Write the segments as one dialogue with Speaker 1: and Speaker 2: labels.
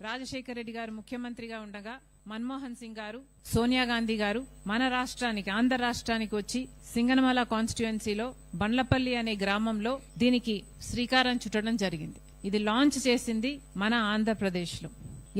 Speaker 1: రాజశేఖర రెడ్డి గారు ముఖ్యమంత్రిగా ఉండగా మన్మోహన్ సింగ్ గారు, సోనియా గాంధీ గారు మన రాష్ట్రానికి, ఆంధ్ర రాష్ట్రానికి వచ్చి సింగనమల కాన్స్టిట్యుయెన్సీలో బండ్లపల్లి అనే గ్రామంలో దీనికి శ్రీకారం చుట్టడం జరిగింది. ఇది లాంచ్ చేసింది మన ఆంధ్రప్రదేశ్ లో.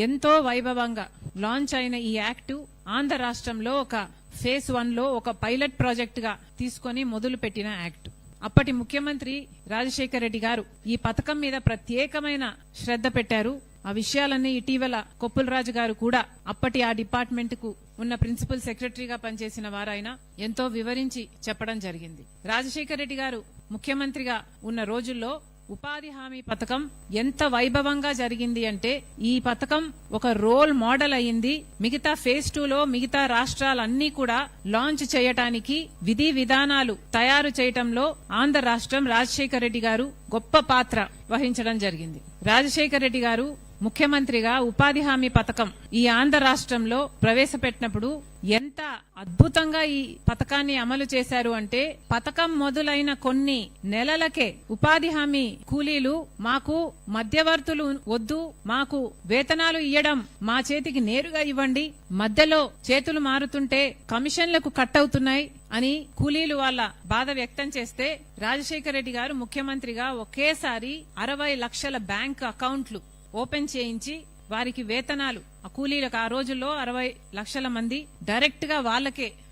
Speaker 1: ఎంతో వైభవంగా లాంచ్ అయిన ఈ యాక్టు ఆంధ్ర రాష్ట్రంలో ఒక ఫేజ్ 1 లో ఒక పైలట్ ప్రాజెక్ట్ గా తీసుకుని మొదలు పెట్టిన యాక్ట్. అప్పటి ముఖ్యమంత్రి రాజశేఖర రెడ్డి గారు ఈ పథకం మీద ప్రత్యేకమైన శ్రద్ధ పెట్టారు. ఆ విషయాలన్నీ ఇటీవల కొప్పుల రాజు గారు కూడా అప్పటి ఆ డిపార్ట్మెంట్ కు ఉన్న ప్రిన్సిపల్ సెక్రటరీగా పనిచేసిన వారైనా ఎంతో వివరించి చెప్పడం జరిగింది. రాజశేఖర రెడ్డి గారు ముఖ్యమంత్రిగా ఉన్న రోజుల్లో ఉపాధి హామీ పథకం ఎంత వైభవంగా జరిగింది అంటే ఈ పథకం ఒక రోల్ మోడల్ అయింది. మిగతా ఫేజ్ 2 లో మిగతా రాష్ట్రాలన్నీ కూడా లాంచ్ చేయటానికి విధి విధానాలు తయారు చేయటంలో ఆంధ్ర రాష్ట్రం రాజశేఖర రెడ్డి గారు గొప్ప పాత్ర వహించడం జరిగింది. రాజశేఖర రెడ్డి గారు ముఖ్యమంత్రిగా ఉపాధి హామీ పథకం ఈ ఆంధ్ర రాష్ట్రంలో ప్రవేశపెట్టినప్పుడు ఎంత అద్భుతంగా ఈ పథకాన్ని అమలు చేశారు అంటే పథకం మొదలైన కొన్ని నెలలకే ఉపాధి హామీ కూలీలు మాకు మధ్యవర్తులు వద్దు, మాకు వేతనాలు ఇయ్యడం మా చేతికి నేరుగా ఇవ్వండి, మధ్యలో చేతులు మారుతుంటే కమిషన్లకు కట్ అవుతున్నాయి అని కూలీలు వాళ్ళ బాధ వ్యక్తం చేస్తే రాజశేఖర రెడ్డి గారు ముఖ్యమంత్రిగా ఒకేసారి 60 లక్షల బ్యాంక్ అకౌంట్లు ఓపెన్ చేయించి వారికి వేతనాలు ఆ కూలీలకు ఆ రోజుల్లో 60 లక్షల మంది డైరెక్ట్ గా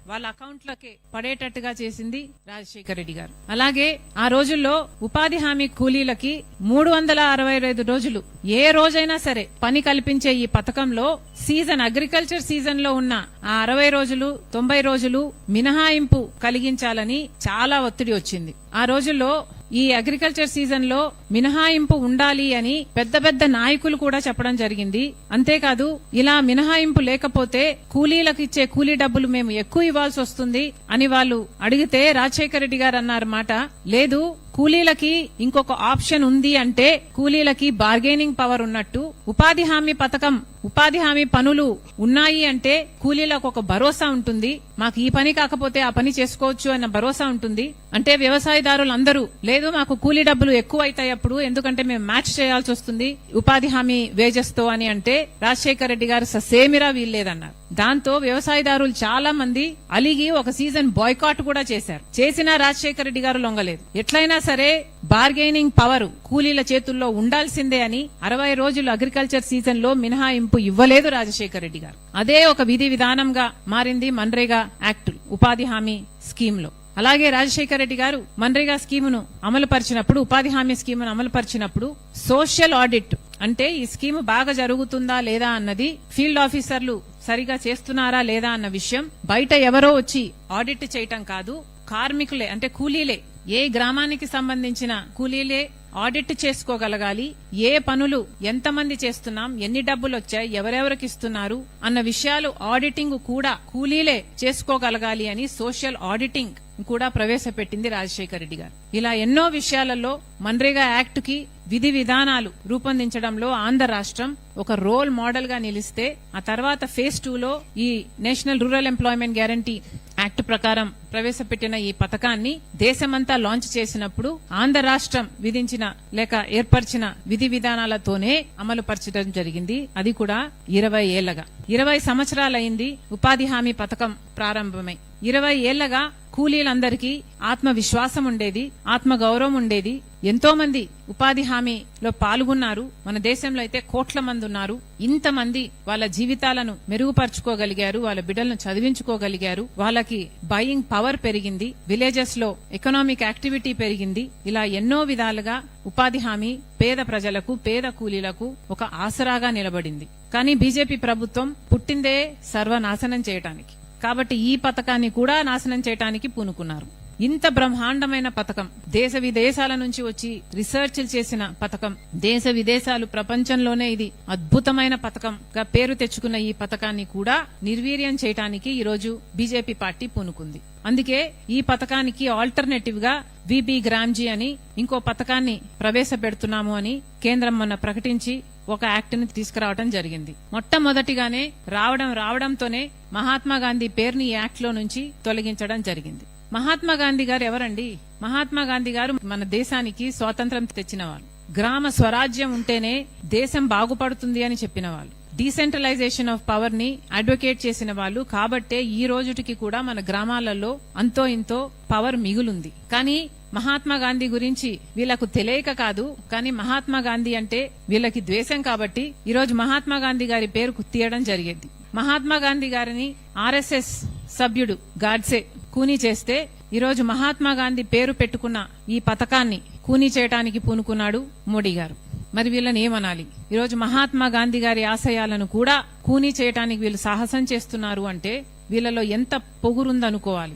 Speaker 1: వాళ్ళ అకౌంట్లకే పడేటట్టుగా చేసింది రాజశేఖర రెడ్డి గారు. అలాగే ఆ రోజుల్లో ఉపాధి హామీ కూలీలకి 365 రోజులు ఏ రోజైనా సరే పని కల్పించే ఈ పథకంలో సీజన్ అగ్రికల్చర్ సీజన్ లో ఉన్న ఆ 60 రోజులు 90 రోజులు మినహాయింపు కలిగించాలని చాలా ఒత్తిడి వచ్చింది. ఆ రోజుల్లో ఈ అగ్రికల్చర్ సీజన్ లో మినహాయింపు ఉండాలి అని పెద్ద పెద్ద నాయకులు కూడా చెప్పడం జరిగింది. అంతేకాదు ఇలా మినహాయింపు లేకపోతే కూలీలకు ఇచ్చే కూలీ డబ్బులు మేము ఎక్కువ ఇవ్వాల్సి వస్తుంది అని వాళ్ళు అడిగితే రాజశేఖర రెడ్డి గారు అన్నారు మాట, లేదు కూలీలకి ఇంకొక ఆప్షన్ ఉంది అంటే కూలీలకి బార్గెనింగ్ పవర్ ఉన్నట్టు ఉపాధి హామీ పథకం, ఉపాధి హామీ పనులు ఉన్నాయి అంటే కూలీలకు ఒక భరోసా ఉంటుంది, మాకు ఈ పని కాకపోతే ఆ పని చేసుకోవచ్చు అన్న భరోసా ఉంటుంది. అంటే వ్యవసాయదారులు అందరూ లేదు మాకు కూలీ డబ్బులు ఎక్కువ అవుతాయి అప్పుడు, ఎందుకంటే మేము మ్యాచ్ చేయాల్సి వస్తుంది ఉపాధి హామీ వేజెస్ తో అని అంటే రాజశేఖర రెడ్డి గారు ససేమిరా వీల్లేదన్నారు. దాంతో వ్యవసాయదారులు చాలా మంది అలిగి ఒక సీజన్ బాయ్కాట్ కూడా చేశారు. చేసినా రాజశేఖర రెడ్డి గారు లొంగలేదు. ఎట్లయినా సరే బార్గెనింగ్ పవర్ కూలీల చేతుల్లో ఉండాల్సిందే అని 60 రోజులు అగ్రికల్చర్ సీజన్ లో మినహాయింపు ఇవ్వలేదు రాజశేఖర రెడ్డి గారు. అదే ఒక విధి విధానంగా మారింది మన్రేగా యాక్ట్ ఉపాధి హామీ స్కీమ్ లో. అలాగే రాజశేఖర రెడ్డి గారు మన్రేగా స్కీమును అమలు పరిచినప్పుడు, ఉపాధి హామీ స్కీమును అమలు పరిచినప్పుడు సోషల్ ఆడిట్ అంటే ఈ స్కీమ్ బాగా జరుగుతుందా లేదా అన్నది, ఫీల్డ్ ఆఫీసర్లు సరిగా చేస్తున్నారా లేదా అన్న విషయం బయట ఎవరో వచ్చి ఆడిట్ చేయటం కాదు, కార్మికులే అంటే కూలీలే, ఏ గ్రామానికి సంబంధించిన కూలీలే ఆడిట్ చేసుకోగలగాలి. ఏ పనులు ఎంతమంది చేస్తున్నాం, ఎన్ని డబ్బులు వచ్చాయి, ఎవరెవరికి ఇస్తున్నారు అన్న విషయాలు ఆడిటింగ్ కూడా కూలీలే చేసుకోగలగాలి అని సోషల్ ఆడిటింగ్ కూడా ప్రవేశపెట్టింది రాజశేఖర రెడ్డి గారు. ఇలా ఎన్నో విషయాలలో మన్రేగా యాక్ట్ కి విధి విధానాలు రూపొందించడంలో ఆంధ్ర రాష్ట్రం ఒక రోల్ మోడల్ గా నిలిస్తే, ఆ తర్వాత ఫేజ్ 2 లో ఈ national rural employment guarantee act ప్రకారం ప్రవేశపెట్టిన ఈ పథకాన్ని దేశమంతా లాంచ్ చేసినప్పుడు ఆంధ్ర రాష్ట్రం విధించిన లేక ఏర్పరిచిన విధి విధానాలతోనే అమలు పరచడం జరిగింది. అది కూడా 20 ఏళ్లగా. 20 సంవత్సరాలైంది ఉపాధి హామీ పథకం ప్రారంభమై. 20 ఏళ్లగా కూలీలందరికీ ఆత్మవిశ్వాసం ఉండేది, ఆత్మగౌరవం ఉండేది. ఎంతో మంది ఉపాధి హామీలో పాల్గొన్నారు. మన దేశంలో అయితే కోట్ల మంది ఉన్నారు. ఇంతమంది వాళ్ళ జీవితాలను మెరుగుపరుచుకోగలిగారు, వాళ్ళ బిడ్డలను చదివించుకోగలిగారు, వాళ్ళకి బయింగ్ పవర్ పెరిగింది, విలేజెస్ లో ఎకనామిక్ యాక్టివిటీ పెరిగింది. ఇలా ఎన్నో విధాలుగా ఉపాధి హామీ పేద ప్రజలకు, పేద కూలీలకు ఒక ఆసరాగా నిలబడింది. కానీ బీజేపీ ప్రభుత్వం పుట్టిందే సర్వనాశనం చేయటానికి, కాబట్టి ఈ పథకాన్ని కూడా నాశనం చేయటానికి పూనుకున్నారు. ఇంత బ్రహ్మాండమైన పథకం, దేశ విదేశాల నుంచి వచ్చి రీసెర్చ్లు చేసిన పథకం, దేశ విదేశాలు ప్రపంచంలోనే ఇది అద్భుతమైన పథకంగా పేరు తెచ్చుకున్న ఈ పథకాన్ని కూడా నిర్వీర్యం చేయటానికి ఈ రోజు బీజేపీ పార్టీ పూనుకుంది. అందుకే ఈ పథకానికి ఆల్టర్నేటివ్ గా విబి గ్రామ్జీ అని ఇంకో పథకాన్ని ప్రవేశపెడుతున్నాము అని కేంద్రం మొన్న ప్రకటించి ఒక యాక్ట్ ని తీసుకురావడం జరిగింది. మొట్టమొదటిగానే రావడంతోనే మహాత్మా గాంధీ పేరుని ఈ యాక్ట్ లో నుంచి తొలగించడం జరిగింది. మహాత్మా గాంధీ గారు ఎవరండి? మహాత్మా గాంధీ గారు మన దేశానికి స్వాతంత్రం తెచ్చిన వారు. గ్రామ స్వరాజ్యం ఉంటేనే దేశం బాగుపడుతుంది అని చెప్పిన వాళ్ళు, డీసెంట్రలైజేషన్ ఆఫ్ పవర్ ని అడ్వకేట్ చేసిన వాళ్ళు. కాబట్టే ఈ రోజుటికి కూడా మన గ్రామాలలో అంతో ఇంతో పవర్ మిగులుంది. కానీ మహాత్మా గాంధీ గురించి వీళ్లకు తెలియక కాదు, కానీ మహాత్మా గాంధీ అంటే వీళ్ళకి ద్వేషం కాబట్టి ఈరోజు మహాత్మా గాంధీ గారి పేరు తీయడం జరిగేది. మహాత్మా గాంధీ గారిని RSS సభ్యుడు గాడ్సే కూనీ చేస్తే ఈరోజు మహాత్మా గాంధీ పేరు పెట్టుకున్న ఈ పథకాన్ని కూనీ చేయడానికి పూనుకున్నాడు మోడీ గారు. మరి వీళ్ళని ఏమనాలి? ఈరోజు మహాత్మా గాంధీ గారి ఆశయాలను కూడా కూనీ చేయడానికి వీళ్ళు సాహసం చేస్తున్నారు అంటే వీళ్ళలో ఎంత పొగురుందనుకోవాలి.